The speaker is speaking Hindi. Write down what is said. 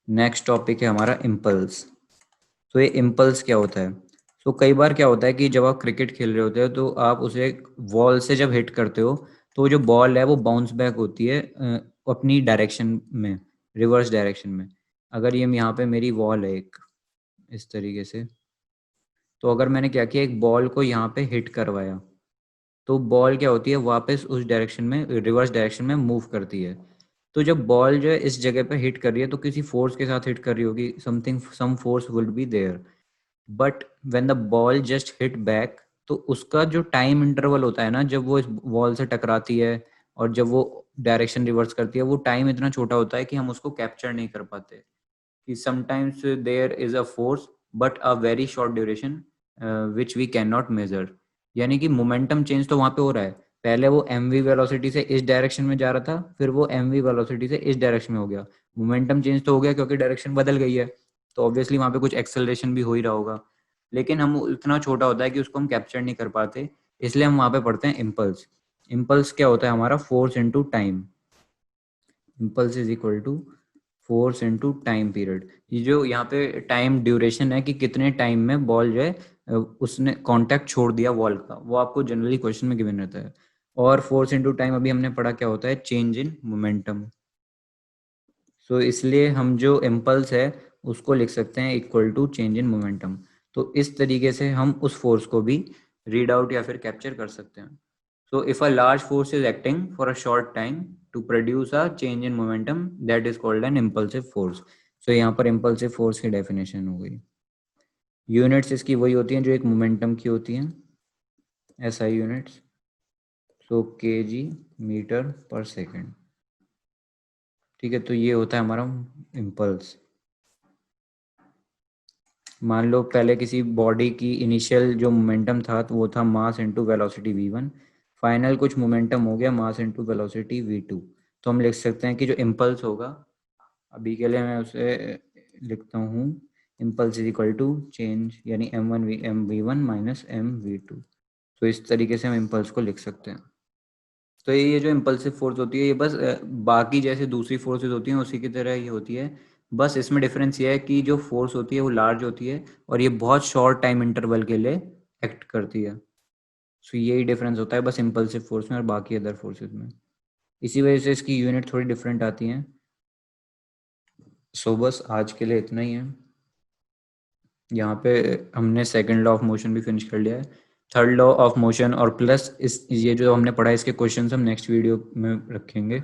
नेक्स्ट टॉपिक है हमारा इम्पल्स। तो ये इम्पल्स क्या होता है? तो कई बार क्या होता है कि जब आप क्रिकेट खेल रहे होते हो तो आप उसे वॉल से जब हिट करते हो तो जो बॉल है वो बाउंस बैक होती है अपनी डायरेक्शन में, रिवर्स डायरेक्शन में। अगर ये यहाँ पे मेरी वॉल है एक, इस तरीके से, तो अगर मैंने क्या किया, एक बॉल को यहाँ पे हिट करवाया तो बॉल क्या होती है, वापस उस डायरेक्शन में, रिवर्स डायरेक्शन में मूव करती है। तो जब बॉल जो है इस जगह पे हिट कर रही है तो किसी फोर्स के साथ हिट कर रही होगी, something, some force will be there. But when the ball just hit back, तो उसका जो टाइम इंटरवल होता है ना, जब वो इस वॉल से टकराती है और जब वो डायरेक्शन रिवर्स करती है, वो टाइम इतना छोटा होता है कि हम उसको कैप्चर नहीं कर पाते। कि sometimes there is a force but a very short duration which we can not measure. यानी कि मोमेंटम चेंज तो वहां पे हो रहा है, पहले वो एम वी वेलोसिटी से इस डायरेक्शन में जा रहा था, फिर वो एम वी वेलोसिटी से इस डायरेक्शन में हो गया। मोमेंटम चेंज तो हो गया क्योंकि डायरेक्शन बदल गई है, तो ऑब्वियसली वहां पे कुछ एक्सेलरेशन भी हो ही रहा होगा, लेकिन हम इतना छोटा होता है कि उसको हम कैप्चर नहीं कर पाते, इसलिए हम वहां पे पढ़ते हैं इम्पल्स। इम्पल्स क्या होता है हमारा? Force into time. Impulse is equal to force into time period. ये जो यहाँ पे टाइम ड्यूरेशन है कि कितने टाइम में बॉल जो है उसने कांटेक्ट छोड़ दिया वॉल का, वो आपको जनरली क्वेश्चन में गिवन रहता है। और फोर्स इनटू टाइम अभी हमने पढ़ा क्या होता है, चेंज इन मोमेंटम। सो इसलिए हम जो इम्पल्स है उसको लिख सकते हैं equal to change in momentum. तो इस तरीके से हम उस फोर्स को भी रीड आउट या फिर कैप्चर कर सकते हैं। So if a large force is acting for a short time to produce a change in momentum, that is called an impulsive force. So यहाँ पर impulsive force की definition हो गई। यूनिट्स इसकी वही होती हैं जो एक मोमेंटम की होती हैं, SI यूनिट्स। सो केजी मीटर पर सेकंड। ठीक है, तो ये होता है हमारा इम्पल्स। मान लो पहले किसी बॉडी की इनिशियल जो मोमेंटम था तो वो था mass into velocity v1, final कुछ मोमेंटम हो गया मास इंटू वेलोसिटी v2। तो हम लिख सकते हैं कि जो इम्पल्स होगा, अभी के लिए मैं उसे लिखता हूँ, impulse is equal to change, यानी m1 माइनस m v2। तो इस तरीके से हम इम्पल्स को लिख सकते हैं। तो ये जो इम्पल्सिव फोर्स होती है ये बस बाकी जैसे दूसरी फोर्सेस होती हैं उसी की तरह ही होती है, बस इसमें डिफरेंस ये है कि जो फोर्स होती है वो लार्ज होती है और ये बहुत शॉर्ट टाइम इंटरवल के लिए एक्ट करती है। सो यही डिफरेंस होता है बस इम्पल्सिव फोर्स में और बाकी अदर फोर्सेस में। इसी वजह से इसकी यूनिट थोड़ी डिफरेंट आती हैं। सो बस आज के लिए इतना ही है। यहाँ पे हमने सेकंड लॉ ऑफ मोशन भी फिनिश कर लिया है। थर्ड लॉ ऑफ मोशन और प्लस इस ये जो हमने पढ़ा है इसके क्वेश्चंस हम नेक्स्ट वीडियो में रखेंगे।